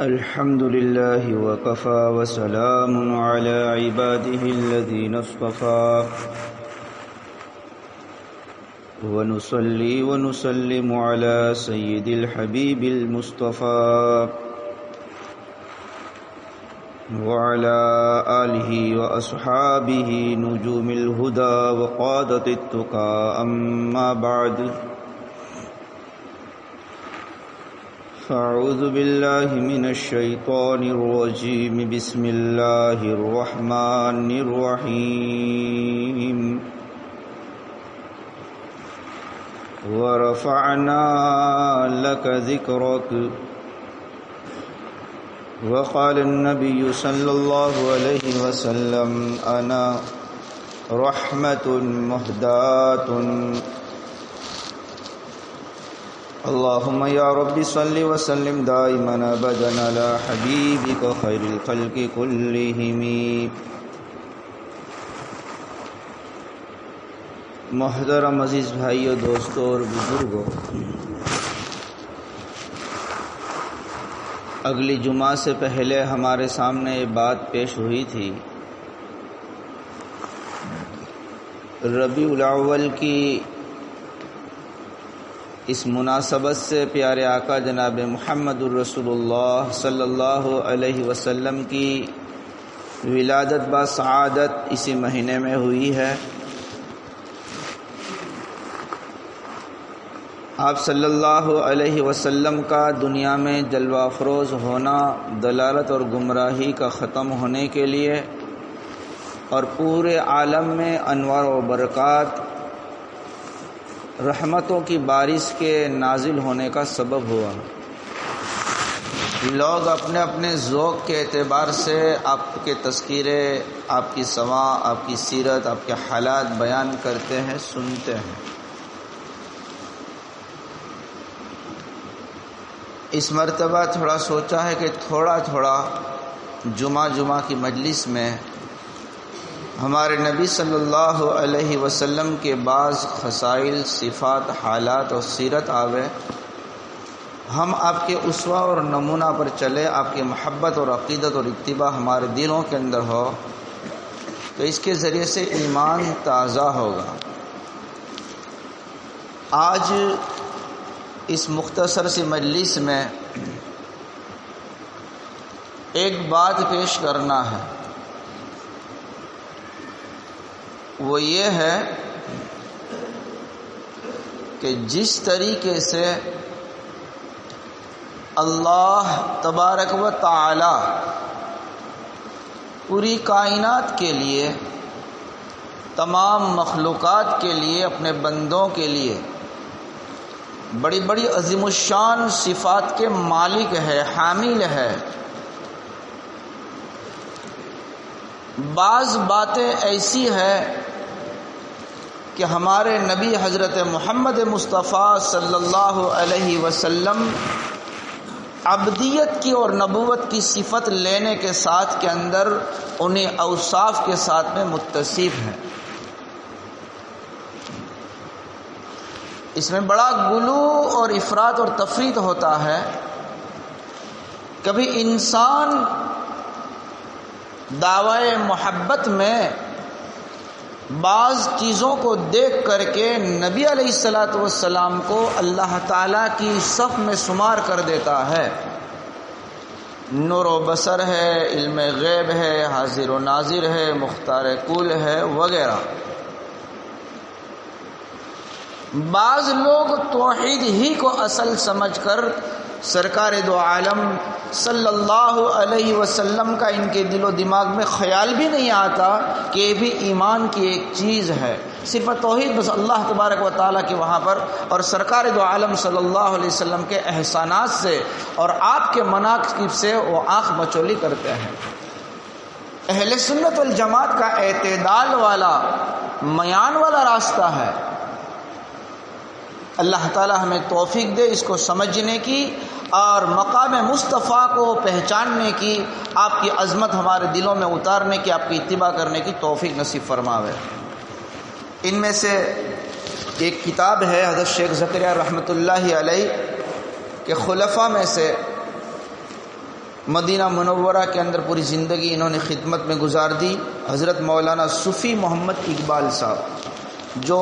الحمد لله وكفى وسلام على عباده الذين اصطفى ونصلي ونسلم على سيد الحبيب المصطفى وعلى آله وأصحابه نجوم الهدى وقادة التقى أما بعد فأعوذ بالله من الشيطان الرجيم بسم الله الرحمن الرحيم ورفعنا لك ذكرك وقال النبي صلى الله عليه وسلم أنا رحمة مهداة اللهم يا رب صل وسلم دائما ابدا على حبيبك خير الخلق كلهم. محترم عزیز بھائیو، دوستو اور بزرگوں، اگلی جمعہ سے پہلے ہمارے سامنے یہ بات پیش ہوئی تھی، ربیع الاول کی اس مناسبت سے پیارے آقا جناب محمد الرسول اللہ صلی اللہ علیہ وسلم کی ولادت با سعادت اسی مہینے میں ہوئی ہے. آپ صلی اللہ علیہ وسلم کا دنیا میں جلوہ افروز ہونا دلالت اور گمراہی کا ختم ہونے کے لیے اور پورے عالم میں انوار و برکات رحمتوں کی بارش کے نازل ہونے کا سبب ہوا. لوگ اپنے اپنے ذوق کے اعتبار سے آپ کے تذکرے، آپ کی سماع، آپ کی سیرت، آپ کے حالات بیان کرتے ہیں، سنتے ہیں. اس مرتبہ تھوڑا سوچا ہے کہ تھوڑا جمعہ کی مجلس میں ہمارے نبی صلی اللہ علیہ وسلم کے بعض خصائل، صفات، حالات اور سیرت آوے، ہم آپ کے اسوہ اور نمونہ پر چلے، آپ کی محبت اور عقیدت اور اتباع ہمارے دلوں کے اندر ہو تو اس کے ذریعے سے ایمان تازہ ہوگا. آج اس مختصر سی مجلس میں ایک بات پیش کرنا ہے، وہ یہ ہے کہ جس طریقے سے اللہ تبارک و تعالی پوری کائنات کے لیے، تمام مخلوقات کے لیے، اپنے بندوں کے لیے بڑی بڑی عظیم الشان صفات کے مالک ہے، حامل ہے. بعض باتیں ایسی ہے کہ ہمارے نبی حضرت محمد مصطفیٰ صلی اللہ علیہ وسلم عبدیت کی اور نبوت کی صفت لینے کے ساتھ کے اندر انہیں اوصاف کے ساتھ میں متصف ہیں. اس میں بڑا غلو اور افراط اور تفریط ہوتا ہے. کبھی انسان دعوی محبت میں بعض چیزوں کو دیکھ کر کے نبی علیہ الصلوۃ والسلام کو اللہ تعالیٰ کی صف میں شمار کر دیتا ہے. نور و بصر ہے، علم غیب ہے، حاضر و ناظر ہے، مختار کل ہے وغیرہ. بعض لوگ توحید ہی کو اصل سمجھ کر سرکار دو عالم صلی اللہ علیہ وسلم کا ان کے دل و دماغ میں خیال بھی نہیں آتا کہ یہ بھی ایمان کی ایک چیز ہے. صرف توحید بس اللہ تبارک و تعالیٰ کے وہاں پر اور سرکار دو عالم صلی اللہ علیہ وسلم کے احسانات سے اور آپ کے مناقب سے وہ آنکھ مچولی کرتے ہیں. اہل سنت والجماعت کا اعتدال والا، میان والا راستہ ہے. اللہ تعالی ہمیں توفیق دے اس کو سمجھنے کی اور مقام مصطفیٰ کو پہچاننے کی، آپ کی عظمت ہمارے دلوں میں اتارنے کی، آپ کی اتباع کرنے کی توفیق نصیب فرماوے. ان میں سے ایک کتاب ہے حضرت شیخ زکریا رحمۃ اللہ علیہ کے خلفاء میں سے مدینہ منورہ کے اندر پوری زندگی انہوں نے خدمت میں گزار دی. حضرت مولانا صوفی محمد اقبال صاحب جو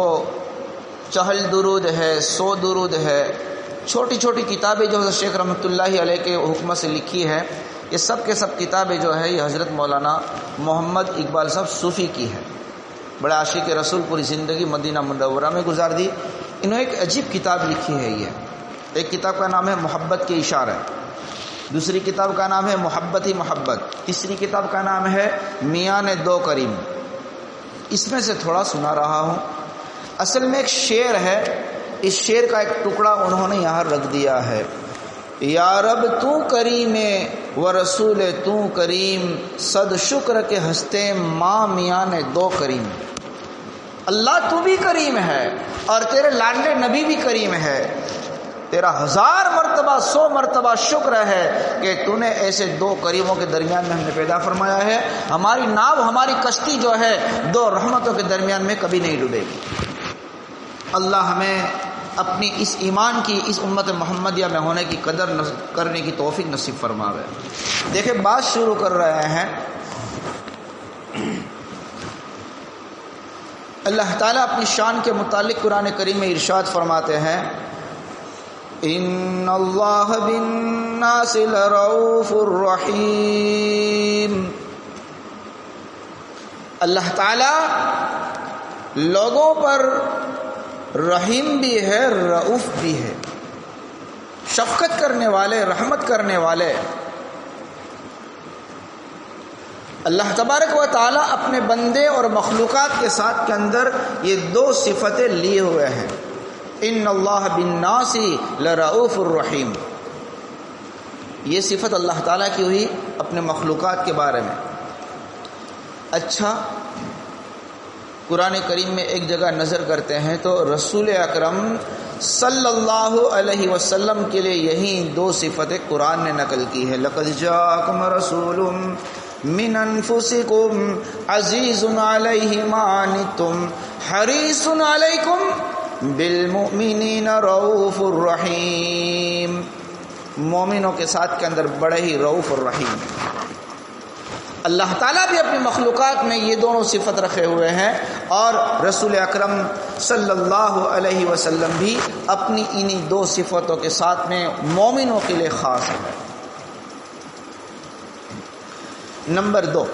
چہل درود ہے، 100 درود ہے، چھوٹی چھوٹی کتابیں جو حضرت شیخ رحمۃ اللہ علیہ کے حکم سے لکھی ہے، یہ سب کے سب کتابیں جو ہے یہ حضرت مولانا محمد اقبال صاحب صوفی کی ہے. بڑے عاشق رسول، پوری زندگی مدینہ منورہ میں گزار دی. انہوں نے ایک عجیب کتاب لکھی ہے. یہ ایک کتاب کا نام ہے محبت کے اشارے، دوسری کتاب کا نام ہے محبت ہی محبت، تیسری کتاب کا نام ہے میاں نے دو کریم. اس میں سے تھوڑا سنا رہا ہوں. اصل میں ایک شعر ہے، اس شعر کا ایک ٹکڑا انہوں نے یہاں رکھ دیا ہے. یا رب تو کریم و رسول تو کریم، صد شکر کے ہستے ماں میاں نے دو کریم. اللہ تو بھی کریم ہے اور تیرے لاڈلے نبی بھی کریم ہے. تیرا 1000 مرتبہ 100 مرتبہ شکر ہے کہ تو نے ایسے دو کریموں کے درمیان میں ہم نے پیدا فرمایا ہے. ہماری ناو، ہماری کشتی جو ہے دو رحمتوں کے درمیان میں کبھی نہیں ڈوبے گی. اللہ ہمیں اپنی اس ایمان کی، اس امت محمدیہ میں ہونے کی قدر کرنے کی توفیق نصیب فرماوے. دیکھیں بات شروع کر رہے ہیں. اللہ تعالیٰ اپنی شان کے متعلق قرآن کریم میں ارشاد فرماتے ہیں ان اللہ بالناس لرؤوف الرحیم. اللہ تعالیٰ لوگوں پر رحیم بھی ہے، رؤوف بھی ہے، شفقت کرنے والے، رحمت کرنے والے. اللہ تبارک و تعالیٰ اپنے بندے اور مخلوقات کے ساتھ کے اندر یہ دو صفتیں لیے ہوئے ہیں. ان اللہ بالناس لرؤوف الرحیم. یہ صفت اللہ تعالیٰ کی ہوئی اپنے مخلوقات کے بارے میں. اچھا، قرآن کریم میں ایک جگہ نظر کرتے ہیں تو رسول اکرم صلی اللہ علیہ وسلم کے لیے یہی دو صفتیں قرآن نے نقل کی ہے. لقد جاءکم رسول من انفسکم عزیز علیہ ما عنتم حریص علیکم بالمؤمنین رؤوف الرحیم. مومنوں کے ساتھ کے اندر بڑے ہی رؤوف الرحیم. اللہ تعالیٰ بھی اپنی مخلوقات میں یہ دونوں صفت رکھے ہوئے ہیں اور رسول اکرم صلی اللہ علیہ وسلم بھی اپنی انہی دو صفتوں کے ساتھ میں مومنوں کے لیے خاص ہے. نمبر 2،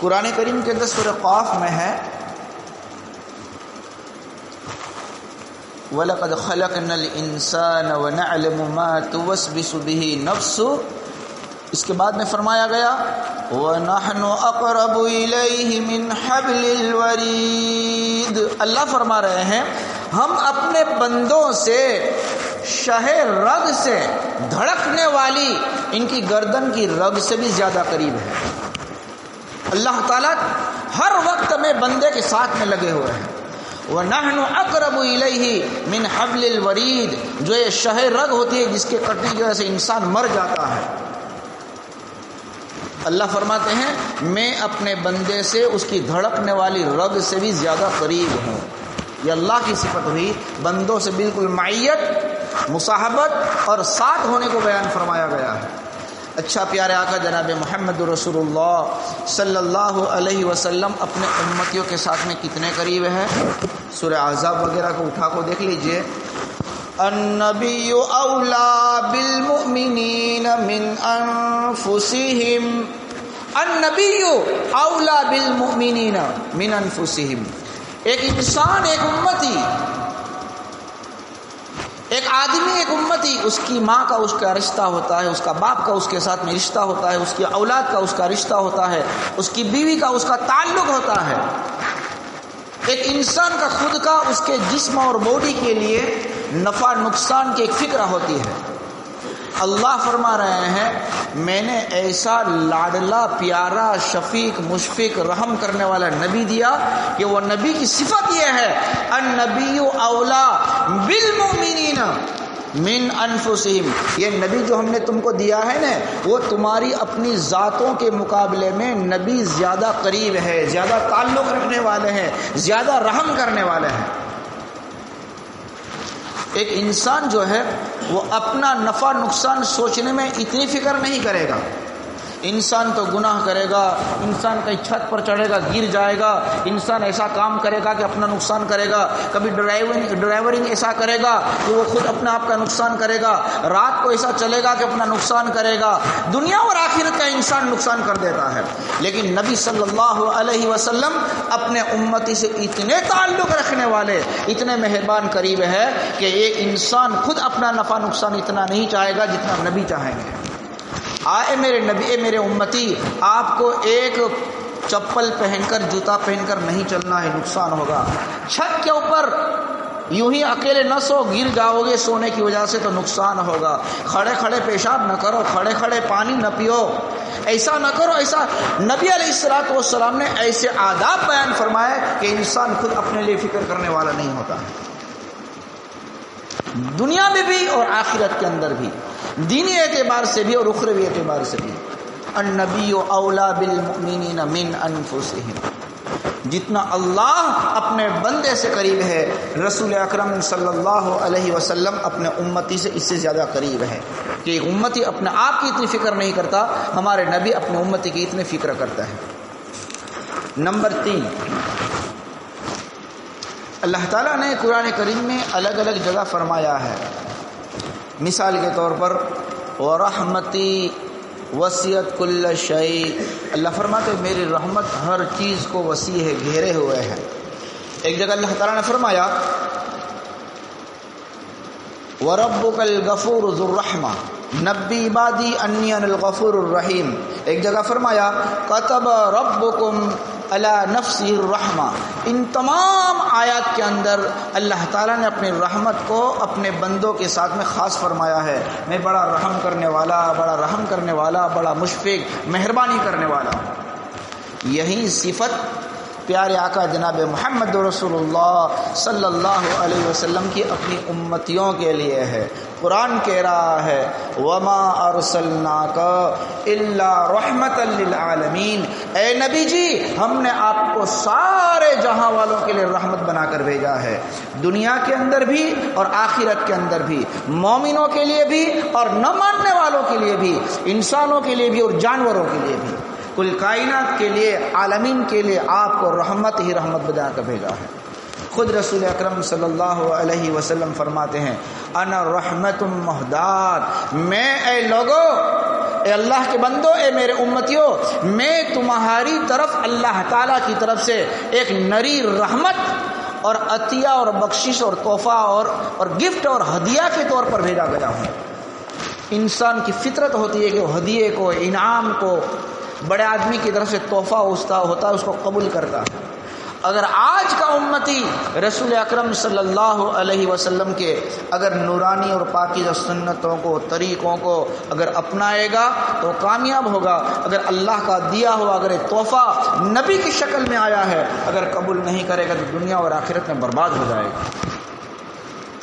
قرآن کریم کے اندر سورہ قاف میں ہے وَلَقَدْ خَلَقْنَا الْإِنسَانَ وَنَعْلَمُ مَا تُوَسْوِسُ بِهِ نَفْسُهُ. اس کے بعد میں فرمایا گیا وَنَحْنُ أَقْرَبُ إِلَيْهِ مِنْ حَبْلِ الْوَرِيدِ. اللہ فرما رہے ہیں ہم اپنے بندوں سے شہ رگ سے، دھڑکنے والی ان کی گردن کی رگ سے بھی زیادہ قریب ہے. اللہ تعالیٰ ہر وقت میں بندے کے ساتھ میں لگے ہوئے ہیں. وَنَحْنُ أَقْرَبُ إِلَيْهِ مِنْ حَبْلِ الْوَرِيدِ. جو یہ شہ رگ ہوتی ہے جس کے کٹنے کی وجہ سے انسان مر جاتا ہے، اللہ فرماتے ہیں میں اپنے بندے سے اس کی دھڑکنے والی رگ سے بھی زیادہ قریب ہوں. یہ اللہ کی صفت ہوئی، بندوں سے بالکل معیت، مصاحبت اور ساتھ ہونے کو بیان فرمایا گیا ہے. اچھا پیارے آقا جناب محمد رسول اللہ صلی اللہ علیہ وسلم اپنے امتیوں کے ساتھ میں کتنے قریب ہے؟ سورہ احزاب وغیرہ کو اٹھا کو دیکھ لیجئے. النبی اولا بالمؤمنین من انفسہم. النبی اولا بالمؤمنین من انفسہم. ایک انسان، ایک امتی، ایک آدمی، ایک امتی، اس کی ماں کا اس کا رشتہ ہوتا ہے، اس کا باپ کا اس کے ساتھ میں رشتہ ہوتا ہے، اس کی اولاد کا اس کا رشتہ ہوتا ہے، اس کی بیوی کا اس کا تعلق ہوتا ہے. ایک انسان کا خود کا اس کے جسم اور باڈی کے لیے نفع نقصان کی ایک فکر ہوتی ہے. اللہ فرما رہے ہیں میں نے ایسا لاڈلا پیارا شفیق مشفق رحم کرنے والا نبی دیا کہ وہ نبی کی صفت یہ ہے النبی اولا بالمؤمنین من انفسہم. یہ نبی جو ہم نے تم کو دیا ہے نا، وہ تمہاری اپنی ذاتوں کے مقابلے میں نبی زیادہ قریب ہے، زیادہ تعلق رکھنے والے ہیں، زیادہ رحم کرنے والے ہیں. ایک انسان جو ہے وہ اپنا نفع نقصان سوچنے میں اتنی فکر نہیں کرے گا. انسان تو گناہ کرے گا، انسان کہیں چھت پر چڑھے گا گر جائے گا، انسان ایسا کام کرے گا کہ اپنا نقصان کرے گا، کبھی ڈرائیورنگ ایسا کرے گا کہ وہ خود اپنے آپ کا نقصان کرے گا، رات کو ایسا چلے گا کہ اپنا نقصان کرے گا، دنیا اور آخرت کا انسان نقصان کر دیتا ہے. لیکن نبی صلی اللہ علیہ وسلم اپنے امتی سے اتنے تعلق رکھنے والے، اتنے مہربان قریب ہے کہ یہ انسان خود اپنا نفع نقصان اتنا نہیں چاہے گا جتنا نبی چاہیں گے. آئے میرے نبی، اے میرے امتی، آپ کو ایک چپل پہن کر جوتا پہن کر نہیں چلنا ہے، نقصان ہوگا. چھت کے اوپر یوں ہی اکیلے نہ سو، گر جاؤ گے سونے کی وجہ سے تو نقصان ہوگا. کھڑے کھڑے پیشاب نہ کرو، کھڑے کھڑے پانی نہ پیو، ایسا نہ کرو. ایسا نبی علیہ الصلوۃ والسلام نے ایسے آداب بیان فرمائے کہ انسان خود اپنے لیے فکر کرنے والا نہیں ہوتا، دنیا میں بھی اور آخرت کے اندر بھی، دینی اعتبار سے بھی اور اخروی اعتبار سے بھی. النبی اولا بالمؤمنین من انفسہم، جتنا اللہ اپنے بندے سے قریب ہے، رسول اکرم صلی اللہ علیہ وسلم اپنے امتی سے اس سے زیادہ قریب ہے. کہ ایک امتی اپنے آپ کی اتنی فکر نہیں کرتا، ہمارے نبی اپنے امتی کی اتنی فکر کرتا ہے. نمبر 3، اللہ تعالیٰ نے قرآن کریم میں الگ الگ جگہ فرمایا ہے. مثال کے طور پر وَرَحْمَتِي وَسِعَتْ كُلَّ شَيْءٍ، اللہ فرماتے میری رحمت ہر چیز کو وسیع ہے، گھیرے ہوئے ہے. ایک جگہ اللہ تعالیٰ نے فرمایا وَرَبُّكَ الْغَفُورُ ذُو الرَّحْمَةِ نَبِّئْ عِبَادِي أَنِّي أَنَا الْغَفُورُ الرَّحِيمُ. ایک جگہ فرمایا كَتَبَ رَبُّكُمْ عَلَى نَفْسِهِ الرَّحْمَةِ. ان تمام آیات کے اندر اللہ تعالیٰ نے اپنی رحمت کو اپنے بندوں کے ساتھ میں خاص فرمایا ہے. میں بڑا رحم کرنے والا، بڑا رحم کرنے والا، بڑا مشفق، مہربانی کرنے والا. یہی صفت پیارے آقا جناب محمد رسول اللہ صلی اللہ علیہ وسلم کی اپنی امتیوں کے لیے ہے. قرآن کہہ رہا ہے وَمَا أَرْسَلْنَاكَ إِلَّا رَحْمَةً لِلْعَالَمِينَ، اے نبی جی ہم نے آپ کو سارے جہاں والوں کے لیے رحمت بنا کر بھیجا ہے، دنیا کے اندر بھی اور آخرت کے اندر بھی، مومنوں کے لیے بھی اور نہ ماننے والوں کے لیے بھی، انسانوں کے لیے بھی اور جانوروں کے لیے بھی، کل کائنات کے لیے، عالمین کے لیے آپ کو رحمت ہی رحمت بنا کر بھیجا ہے. خود رسول اکرم صلی اللہ علیہ وسلم فرماتے ہیں انا رحمت مہدات، میں اے لوگو، اے اللہ کے بندو، اے میرے امتیوں، میں تمہاری طرف اللہ تعالیٰ کی طرف سے ایک نری رحمت اور عطیہ اور بخشش اور تحفہ اور گفٹ اور ہدیہ کے طور پر بھیجا گیا ہوں. انسان کی فطرت ہوتی ہے کہ وہ ہدیے کو، انعام کو، بڑے آدمی کی طرف سے تحفہ ہوتا ہے اس کو قبول کرتا ہے. اگر آج کا امتی رسول اکرم صلی اللہ علیہ وسلم کے اگر نورانی اور پاکیزہ سنتوں کو، طریقوں کو اگر اپنائے گا تو کامیاب ہوگا. اگر اللہ کا دیا ہوا اگر تحفہ نبی کی شکل میں آیا ہے اگر قبول نہیں کرے گا تو دنیا اور آخرت میں برباد ہو جائے گا.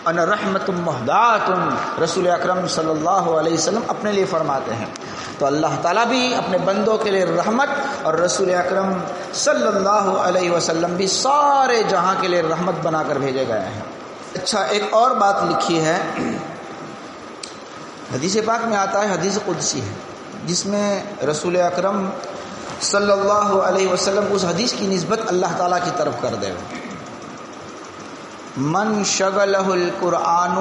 انا رحمت مہدات، رسول اکرم صلی اللہ علیہ وسلم اپنے لیے فرماتے ہیں. تو اللہ تعالیٰ بھی اپنے بندوں کے لیے رحمت اور رسول اکرم صلی اللہ علیہ وسلم بھی سارے جہاں کے لیے رحمت بنا کر بھیجے گئے ہیں. اچھا، ایک اور بات لکھی ہے، حدیث پاک میں آتا ہے، حدیث قدسی ہے، جس میں رسول اکرم صلی اللہ علیہ وسلم اس حدیث کی نسبت اللہ تعالیٰ کی طرف کر دے. من شغلہ القرآن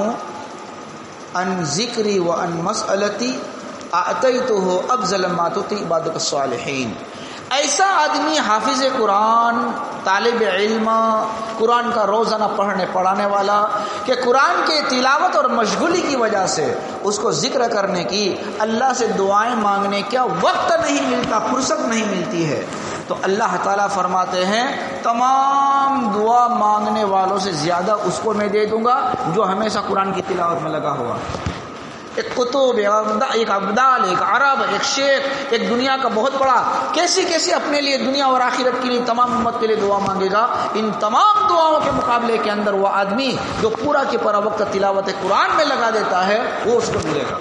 عن ذکری و عن مسئلتی اعطیتہ افضل ما تعطی عبادک الصالحین. ایسا آدمی حافظ قرآن، طالب علم، قرآن کا روزانہ پڑھانے والا کہ قرآن کے تلاوت اور مشغولی کی وجہ سے اس کو ذکر کرنے کی، اللہ سے دعائیں مانگنے کا وقت نہیں ملتا، فرصت نہیں ملتی ہے، تو اللہ تعالیٰ فرماتے ہیں تمام دعا مانگنے والوں سے زیادہ اس کو میں دے دوں گا جو ہمیشہ قرآن کی تلاوت میں لگا ہوا. ایک قطب، ایک ابدال، ایک عرب، ایک شیخ، ایک دنیا کا بہت بڑا، کیسی اپنے لیے دنیا اور آخرت کے لیے تمام امت کے لیے دعا مانگے گا. ان تمام دعاؤں کے مقابلے کے اندر وہ آدمی جو پورا کے پورا وقت تلاوت قرآن میں لگا دیتا ہے وہ اس کو ملے گا.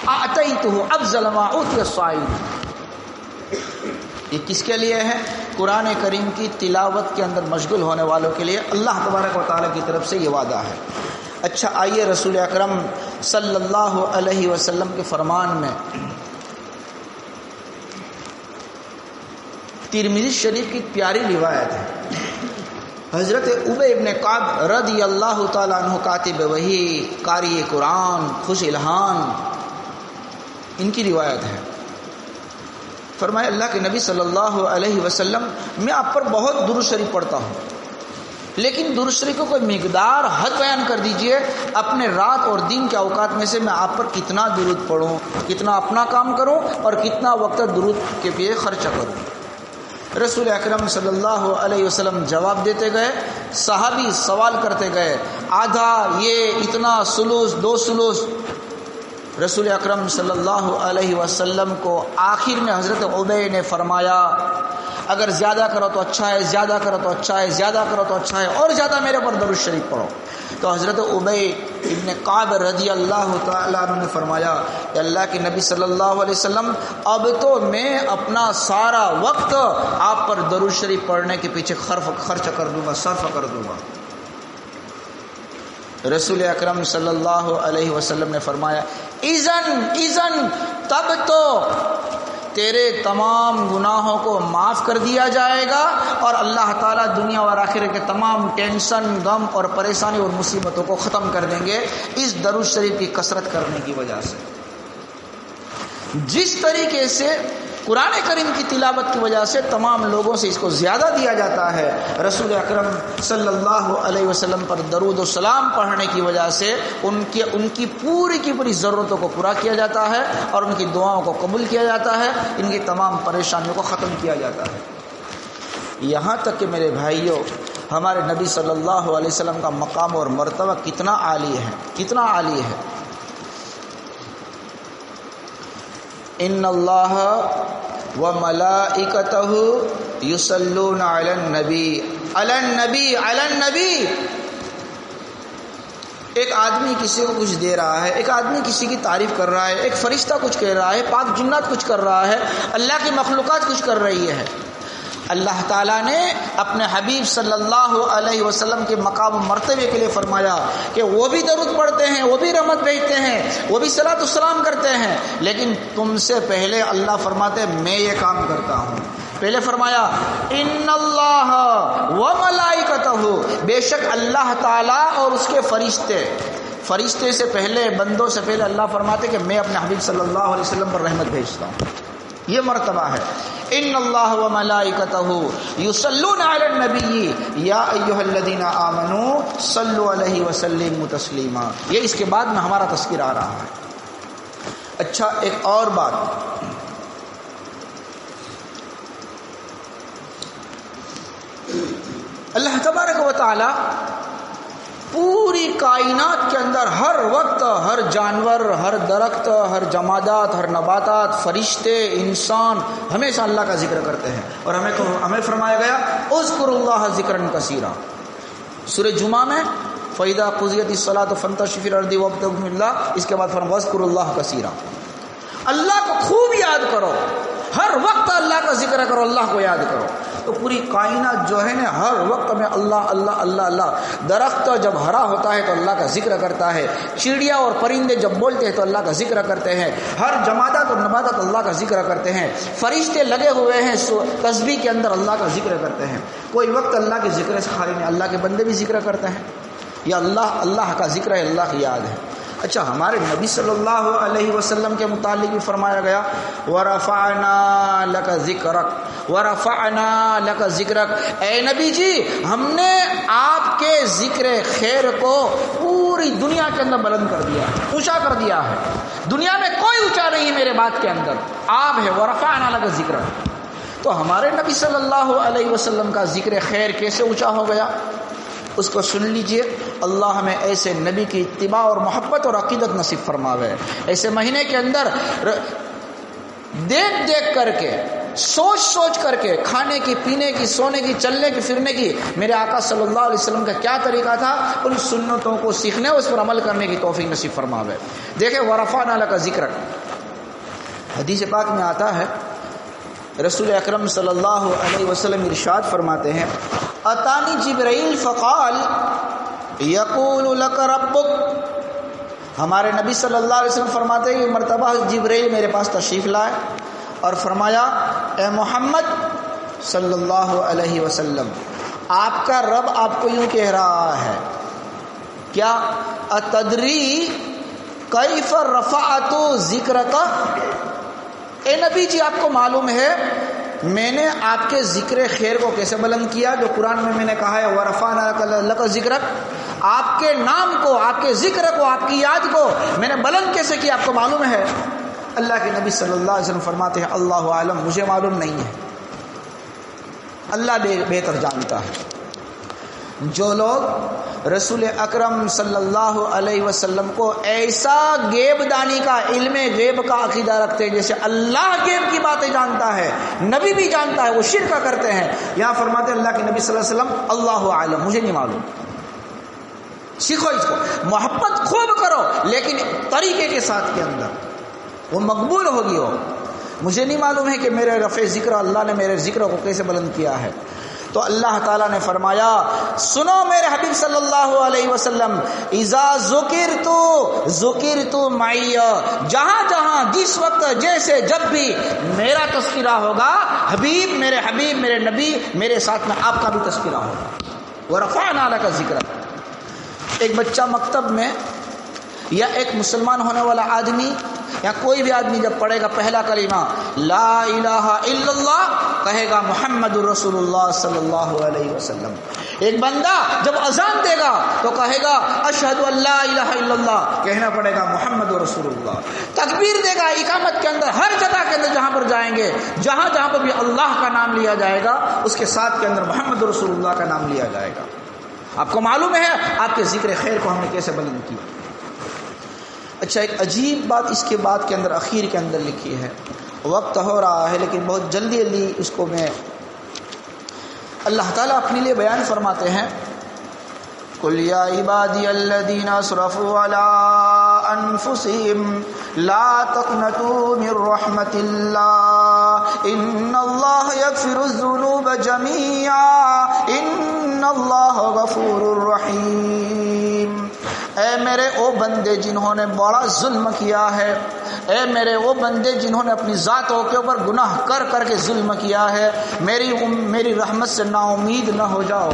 اعطیتہ افضل ما اعطی الصائل. یہ کس کے لیے ہے؟ قرآن کریم کی تلاوت کے اندر مشغول ہونے والوں کے لیے اللہ تبارک و تعالیٰ کی طرف سے یہ وعدہ ہے. اچھا آئیے رسول اکرم صلی اللہ علیہ وسلم کے فرمان میں ترمذی شریف کی پیاری روایت ہے. حضرت ابی ابن کعب رضی اللہ تعالیٰ عنہ کاتب وحی قاری قرآن خوش الہان ان کی روایت ہے. فرمایا اللہ کے نبی صلی اللہ علیہ وسلم میں آپ پر بہت درود شریف پڑھتا ہوں لیکن درود شریف کو کوئی مقدار حد بیان کر دیجئے اپنے رات اور دن کے اوقات میں سے میں آپ پر کتنا درود پڑھوں کتنا اپنا کام کروں اور کتنا وقت درود کے پیچھے خرچہ کروں. رسول اکرم صلی اللہ علیہ وسلم جواب دیتے گئے. صحابی سوال کرتے گئے آدھا یہ اتنا سلوس 2 سلوس. رسول اکرم صلی اللہ علیہ وسلم کو آخر میں حضرت ابی نے فرمایا اگر زیادہ کرو تو اچھا ہے زیادہ کرو تو اچھا ہے زیادہ کرو تو اچھا ہے اور زیادہ میرے پر درود شریف پڑھو. تو حضرت ابی ابن کعب رضی اللہ تعالیٰ عنہ نے فرمایا کہ اللہ کے نبی صلی اللہ علیہ وسلم اب تو میں اپنا سارا وقت آپ پر درود شریف پڑھنے کے پیچھے خرچ کر دوں گا صرف کر دوں گا. رسول اکرم صلی اللہ علیہ وسلم نے فرمایا اذن تب تو تیرے تمام گناہوں کو معاف کر دیا جائے گا اور اللہ تعالیٰ دنیا اور آخرت کے تمام ٹینشن غم اور پریشانی اور مصیبتوں کو ختم کر دیں گے اس درود شریف کی کثرت کرنے کی وجہ سے. جس طریقے سے قرآن کریم کی تلاوت کی وجہ سے تمام لوگوں سے اس کو زیادہ دیا جاتا ہے رسول اکرم صلی اللہ علیہ وسلم پر درود و سلام پڑھنے کی وجہ سے ان کی پوری کی پوری ضرورتوں کو پورا کیا جاتا ہے اور ان کی دعاؤں کو قبول کیا جاتا ہے ان کی تمام پریشانیوں کو ختم کیا جاتا ہے. یہاں تک کہ میرے بھائیوں ہمارے نبی صلی اللہ علیہ وسلم کا مقام اور مرتبہ کتنا عالی ہے. ان اللہ وملائکتہ یصلون علی النبی. ایک آدمی کسی کو کچھ دے رہا ہے ایک آدمی کسی کی تعریف کر رہا ہے ایک فرشتہ کچھ کہہ رہا ہے پاک جنات کچھ کر رہا ہے اللہ کی مخلوقات کچھ کر رہی ہے. اللہ تعالیٰ نے اپنے حبیب صلی اللہ علیہ وسلم کے مقام و مرتبے کے لیے فرمایا کہ وہ بھی درود پڑھتے ہیں وہ بھی رحمت بھیجتے ہیں وہ بھی صلاۃ السلام کرتے ہیں لیکن تم سے پہلے اللہ فرماتے میں یہ کام کرتا ہوں. پہلے فرمایا ان اللہ و ملائکتہ بے شک اللہ تعالیٰ اور اس کے فرشتے سے پہلے بندوں سے پہلے اللہ فرماتے کہ میں اپنے حبیب صلی اللہ علیہ وسلم پر رحمت بھیجتا ہوں. یہ مرتبہ ہے. ان اللہ و ملائکتہ یصلون علی النبی یا ایھا الذین آمنوا صلوا علیہ وسلموا تسلیما. یہ اس کے بعد میں ہمارا تذکر آ رہا ہے. اچھا ایک اور بات اللہ تبارک و تعالی پوری کائنات کے اندر ہر وقت ہر جانور ہر درخت ہر جمادات ہر نباتات فرشتے انسان ہمیشہ اللہ کا ذکر کرتے ہیں اور ہمیں فرمایا گیا اذکروا اللہ ذکرا کثیرا. سورہ جمعہ میں فَإِذَا قُضِيَتِ الصَّلَاةُ فَانتَشِرُوا فِي الْأَرْضِ وَابْتَغُوا مِنْ اللَّهِ. اس کے بعد فرمایا وَاذْكُرُوا اللَّهَ كَثِيرًا. اللہ کو خوب یاد کرو ہر وقت اللہ کا ذکر کرو اللہ کو یاد کرو. تو پوری کائنات جو ہے نا ہر وقت میں اللہ اللہ اللہ اللہ. درخت جب ہرا ہوتا ہے تو اللہ کا ذکر کرتا ہے چڑیا اور پرندے جب بولتے ہیں تو اللہ کا ذکر کرتے ہیں ہر جمادات اور نباتات اللہ کا ذکر کرتے ہیں فرشتے لگے ہوئے ہیں تسبیح کے اندر اللہ کا ذکر کرتے ہیں. کوئی وقت اللہ کے ذکر سے خالی نہیں اللہ کے بندے بھی ذکر کرتے ہیں یا اللہ کا ذکر ہے اللہ کی یاد ہے. اچھا ہمارے نبی صلی اللہ علیہ وسلم کے متعلق بھی فرمایا گیا وَرَفَعْنَا لَكَ ذِكْرَكَ وَرَفَعْنَا لَكَ ذِكْرَكَ. اے نبی جی ہم نے آپ کے ذکر خیر کو پوری دنیا کے اندر بلند کر دیا اونچا کر دیا ہے. دنیا میں کوئی اونچا نہیں میرے بات کے اندر آپ ہے وَرَفَعْنَا لَكَ ذِكْرَكَ. تو ہمارے نبی صلی اللہ علیہ وسلم کا ذکر خیر کیسے اونچا ہو گیا اس کو سن لیجئے. اللہ ہمیں ایسے نبی کی اتباع اور محبت اور عقیدت نصیب فرماوے. ایسے مہینے کے اندر دیکھ کر کے سوچ کر کے کھانے کی پینے کی سونے کی چلنے کی پھرنے کی میرے آقا صلی اللہ علیہ وسلم کا کیا طریقہ تھا ان سنتوں کو سیکھنے اس پر عمل کرنے کی توفیق نصیب فرماوے. دیکھیں وَرَفَعْنَا لَكَ ذِكْرَكَ. حدیث پاک میں آتا ہے رسول اکرم صلی اللہ علیہ وسلم ارشاد فرماتے ہیں اتانی جبرائیل فقال یقول لک ربک، ہمارے نبی صلی اللہ علیہ وسلم فرماتے ہیں کہ مرتبہ جبرائیل میرے پاس تشریف لائے اور فرمایا اے محمد صلی اللہ علیہ وسلم، آپ کا رب آپ کو یوں کہہ رہا ہے، کیا اتدری کیف رفعت ذکرک، اے نبی جی آپ کو معلوم ہے میں نے آپ کے ذکر خیر کو کیسے بلند کیا، جو قرآن میں نے کہا ہے وَرَفَعْنَا لَكَ ذِكْرَكَ، آپ کے نام کو، آپ کے ذکر کو، آپ کی یاد کو میں نے بلند کیسے کیا آپ کو معلوم ہے؟ اللہ کے نبی صلی اللہ علیہ وسلم فرماتے ہیں اللہ عالم، مجھے معلوم نہیں ہے، اللہ بہتر جانتا ہے۔ جو لوگ رسول اکرم صلی اللہ علیہ وسلم کو ایسا غیب دانی کا، علم غیب کا عقیدہ رکھتے ہیں جیسے اللہ غیب کی باتیں جانتا ہے، نبی بھی جانتا ہے، وہ شرک کرتے ہیں۔ یہاں فرماتے ہیں اللہ کے نبی صلی اللہ علیہ وسلم اللہ عالم، مجھے نہیں معلوم۔ سیکھو اس کو، محبت خوب کرو لیکن طریقے کے ساتھ کے اندر وہ مقبول ہوگی۔ ہو مجھے نہیں معلوم ہے کہ میرے رفع ذکر، اللہ نے میرے ذکر کو کیسے بلند کیا ہے۔ تو اللہ تعالیٰ نے فرمایا سنو میرے حبیب صلی اللہ علیہ وسلم، اذا ذکرت معی، جہاں جہاں جس وقت جیسے جب بھی میرا تذکرہ ہوگا، حبیب میرے نبی میرے ساتھ میں آپ کا بھی تذکرہ ہوگا۔ ورفعنا لک ذکرک، ایک بچہ مکتب میں یا ایک مسلمان ہونے والا آدمی یا کوئی بھی آدمی جب پڑھے گا پہلا کلمہ لا الہ الا اللہ، کہے گا محمد رسول اللہ صلی اللہ علیہ وسلم۔ ایک بندہ جب اذان دے گا تو کہے گا اشہد ان لا الہ الا اللہ، کہنا پڑے گا محمد رسول اللہ۔ تکبیر دے گا اقامت کے اندر، ہر جگہ کے اندر جہاں پر جائیں گے، جہاں جہاں پر بھی اللہ کا نام لیا جائے گا اس کے ساتھ کے اندر محمد رسول اللہ کا نام لیا جائے گا۔ آپ کو معلوم ہے آپ کے ذکر خیر کو ہم نے کیسے بلند کیا۔ اچھا، ایک عجیب بات اس کے بعد کے اندر اخیر کے اندر لکھی ہے، وقت ہو رہا ہے لیکن بہت جلدی اس کو میں، اللہ تعالیٰ اپنے لیے بیان فرماتے ہیں قُلْ يَا عِبَادِيَ الَّذِينَ أَسْرَفُوا عَلَىٰ أَنفُسِهِمْ لَا تَقْنَطُوا مِن رَّحْمَةِ اللَّهِ إِنَّ اللَّهَ يَغْفِرُ الذُّنُوبَ جَمِيعًا إِنَّ اللَّهَ غَفُورٌ رَّحِيمٌ۔ اے میرے او بندے جنہوں نے بڑا ظلم کیا ہے، اے میرے وہ بندے جنہوں نے اپنی ذاتوں کے اوپر گناہ کر کر کے ظلم کیا ہے، میری رحمت سے نا امید نہ ہو جاؤ۔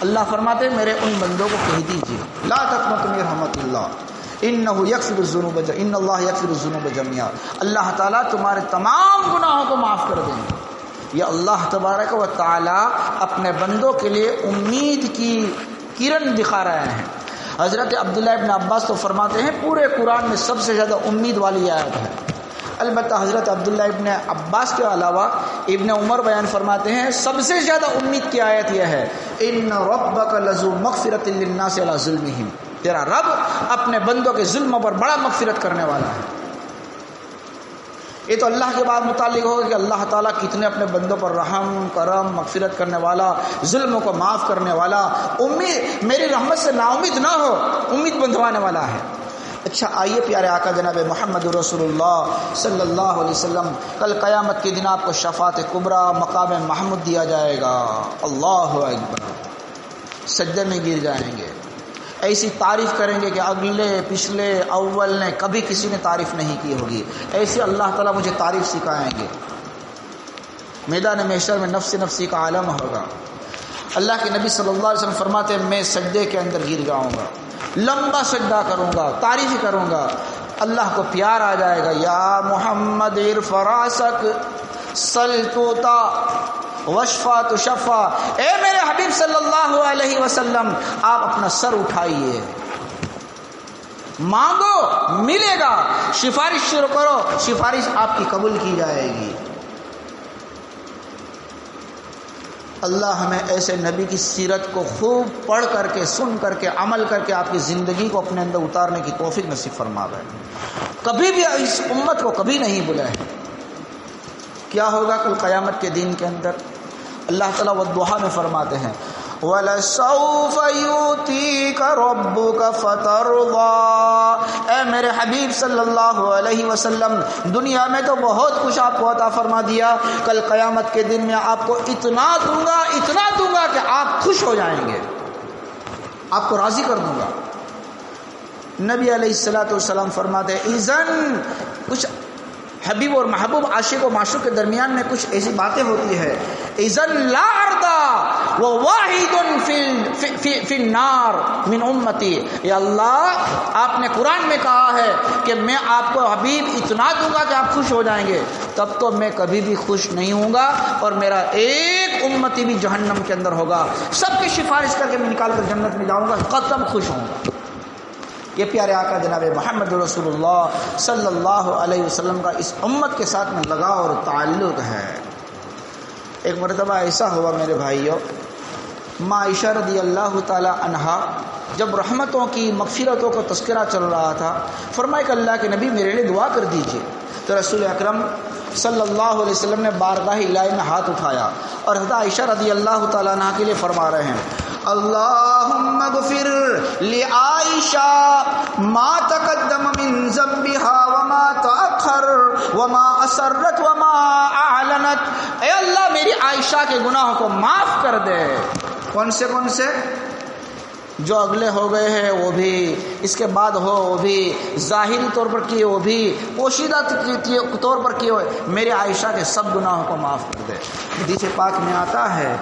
اللہ فرماتے ہیں میرے ان بندوں کو کہہ دیجیے لا تقنطوا من رحمت اللہ انہ یغفر الذنوب ان اللہ یغفر الذنوب جميعا، اللہ تعالیٰ تمہارے تمام گناہوں کو معاف کر دیں گے۔ یہ اللہ تبارک و تعالیٰ اپنے بندوں کے لیے امید کی کرن دکھا رہے ہیں۔ حضرت عبداللہ ابن عباس تو فرماتے ہیں پورے قرآن میں سب سے زیادہ امید والی آیت ہے۔ البتہ حضرت عبداللہ ابن عباس کے علاوہ ابن عمر بیان فرماتے ہیں سب سے زیادہ امید کی آیت یہ ہے ان ربک لذو مغفرۃ للناس علی ظلمہم، تیرا رب اپنے بندوں کے ظلموں پر بڑا مغفرت کرنے والا ہے۔ یہ تو اللہ کے بعد متعلق ہوگا کہ اللہ تعالیٰ کتنے اپنے بندوں پر رحم کرم مغفرت کرنے والا، ظلموں کو معاف کرنے والا، امید میری رحمت سے نا امید نہ ہو، امید بندھوانے والا ہے۔ اچھا آئیے پیارے آقا جناب محمد رسول اللہ صلی اللہ علیہ وسلم، کل قیامت کے دن آپ کو شفاعت کبریٰ مقام محمود دیا جائے گا۔ اللہ اکبر، سجدے میں گر جائیں گے، ایسی تعریف کریں گے کہ اگلے پچھلے اول نے کبھی کسی نے تعریف نہیں کی ہوگی، ایسے اللہ تعالیٰ مجھے تعریف سکھائیں گے۔ میدان محشر میں نفس نفسی کا عالم ہوگا۔ اللہ کے نبی صلی اللہ علیہ وسلم فرماتے ہیں میں سجدے کے اندر گر جاؤں گا، لمبا سجدہ کروں گا، تعریف کروں گا، اللہ کو پیار آ جائے گا، یا محمد ارفع راسک سل توتا وشفا تو شفا، اے میرے حبیب صلی اللہ علیہ وسلم آپ اپنا سر اٹھائیے، مانگو ملے گا، سفارش شروع کرو سفارش آپ کی قبول کی جائے گی۔ اللہ ہمیں ایسے نبی کی سیرت کو خوب پڑھ کر کے سن کر کے عمل کر کے آپ کی زندگی کو اپنے اندر اتارنے کی توفیق نصیب فرمائے۔ کبھی بھی اس امت کو کبھی نہیں بلائے۔ کیا ہوگا کل قیامت کے دن کے اندر؟ اللہ تعالیٰ والضحیٰ میں فرماتے ہیں وَلَسَوْفَ يُؤْتِيكَ رَبُّكَ فَتَرْضَىٰ، اے میرے حبیب صلی اللہ علیہ وسلم دنیا میں تو بہت کچھ آپ کو عطا فرما دیا، کل قیامت کے دن میں آپ کو اتنا دوں گا کہ آپ خوش ہو جائیں گے۔ آپ کو راضی کر دوں گا۔ نبی علیہ الصلوۃ والسلام فرماتے ہیں اذن، کچھ حبیب اور محبوب، عاشق و معشوق کے درمیان میں کچھ ایسی باتیں ہوتی ہے، اذن لا ارضا وواحد فی النار من امتی، یا اللہ آپ نے قرآن میں کہا ہے کہ میں آپ کو حبیب اتنا دوں گا کہ آپ خوش ہو جائیں گے، تب تو میں کبھی بھی خوش نہیں ہوں گا اور میرا ایک امتی بھی جہنم کے اندر ہوگا، سب کی سفارش کر کے میں نکال کر جنت میں جاؤں گا، قطب خوش ہوں گا۔ یہ پیارے آقا جناب محمد رسول اللہ صلی اللہ علیہ وسلم کا اس امت کے ساتھ میں لگاؤ اور تعلق ہے۔ ایک مرتبہ ایسا ہوا میرے بھائیوں، ماں عائشہ رضی اللہ تعالی عنہا جب رحمتوں کی مغفرتوں کا تذکرہ چل رہا تھا، فرمایا کہ اللہ کے نبی میرے لیے دعا کر دیجئے، تو رسول اکرم صلی اللہ علیہ وسلم نے بارگاہ الہی میں ہاتھ اٹھایا اور حضرت عائشہ رضی اللہ تعالی عنہا کے لیے فرما رہے ہیں اللہم اغفر لعائشہ ما تقدم من ذنبها وما تأخر وما اسرت وما اعلنت، اے اللہ میری عائشہ کے گناہوں کو معاف کر دے۔ کون سے جو اگلے ہو گئے ہیں وہ بھی، اس کے بعد ہو وہ بھی، ظاہری طور پر کیے وہ بھی، پوشیدہ طور پر کیے ہوئے، میرے عائشہ کے سب گناہوں کو معاف کر دے۔ حدیث پاک میں آتا ہے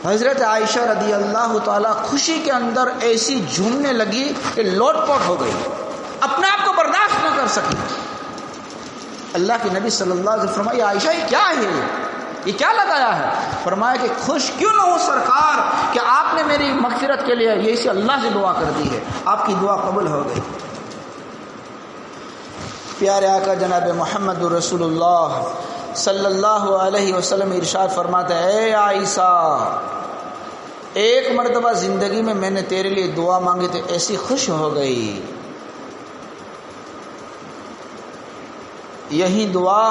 حضرت عائشہ رضی اللہ تعالی خوشی کے اندر ایسی جھومنے لگی کہ لوٹ پوٹ ہو گئی، اپنے آپ کو برداشت نہ کر سکی۔ اللہ کے نبی صلی اللہ علیہ وسلم فرمایا یہ عائشہ یہ کیا ہے، یہ کیا لگایا ہے؟ فرمایا کہ خوش کیوں نہ ہو سرکار کہ آپ نے میری مغفرت کے لیے یہ اللہ سے دعا کر دی ہے، آپ کی دعا قبول ہو گئی۔ پیارے آقا جناب محمد رسول اللہ صلی اللہ علیہ وسلم ارشاد فرماتے ہیں اے عائشہ، ایک مرتبہ زندگی میں نے تیرے لیے دعا مانگی تو ایسی خوش ہو گئی، یہی دعا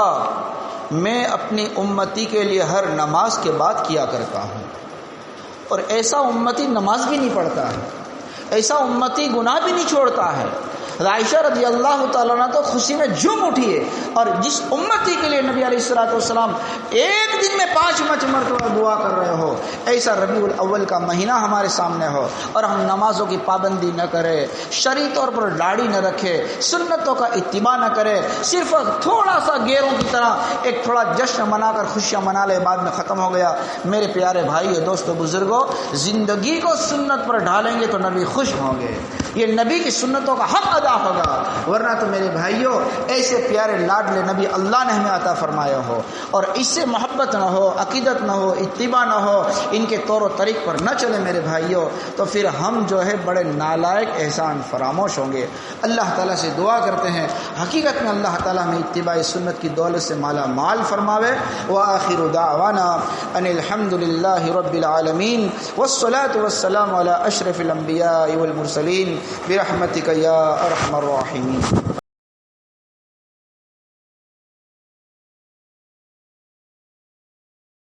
میں اپنی امتی کے لیے ہر نماز کے بعد کیا کرتا ہوں، اور ایسا امتی نماز بھی نہیں پڑھتا ہے، ایسا امتی گناہ بھی نہیں چھوڑتا ہے۔ عائشہ رضی اللہ تعالیٰ عنہ تو خوشی میں جھوم اٹھی ہے، اور جس امتی کے لیے نبی علیہ الصلوۃ والسلام ایک دن میں 5 مرتبہ دعا کر رہے ہو، ایسا ربیع الاول کا مہینہ ہمارے سامنے ہو اور ہم نمازوں کی پابندی نہ کرے، شرعی طور پر داڑھی نہ رکھے، سنتوں کا اتباع نہ کرے، صرف تھوڑا سا گیروں کی طرح ایک تھوڑا جشن منا کر خوشیاں منا لے، بعد میں ختم ہو گیا۔ میرے پیارے بھائی دوستو بزرگوں، زندگی کو سنت پر ڈھالیں گے تو نبی خوش ہوں گے، یہ نبی کی سنتوں کا حق ادا ہوگا، ورنہ تو میرے بھائیوں ایسے پیارے لاڈلے نبی اللہ نے ہمیں عطا فرمایا ہو اور اس سے محبت نہ ہو، عقیدت نہ ہو، اتباع نہ ہو، ان کے طور و طریق پر نہ چلے میرے بھائیوں، تو پھر ہم جو ہے بڑے نالائق احسان فراموش ہوں گے۔ اللہ تعالیٰ سے دعا کرتے ہیں حقیقت میں اللہ تعالیٰ ہمیں اتباع سنت کی دولت سے مالا مال فرماوے۔ وآخر دعوانا ان الحمد للہ رب العالمین والصلاة والسلام علی اشرف الانبیاء والمرسلین برحمتک یا ارحم الراحمین۔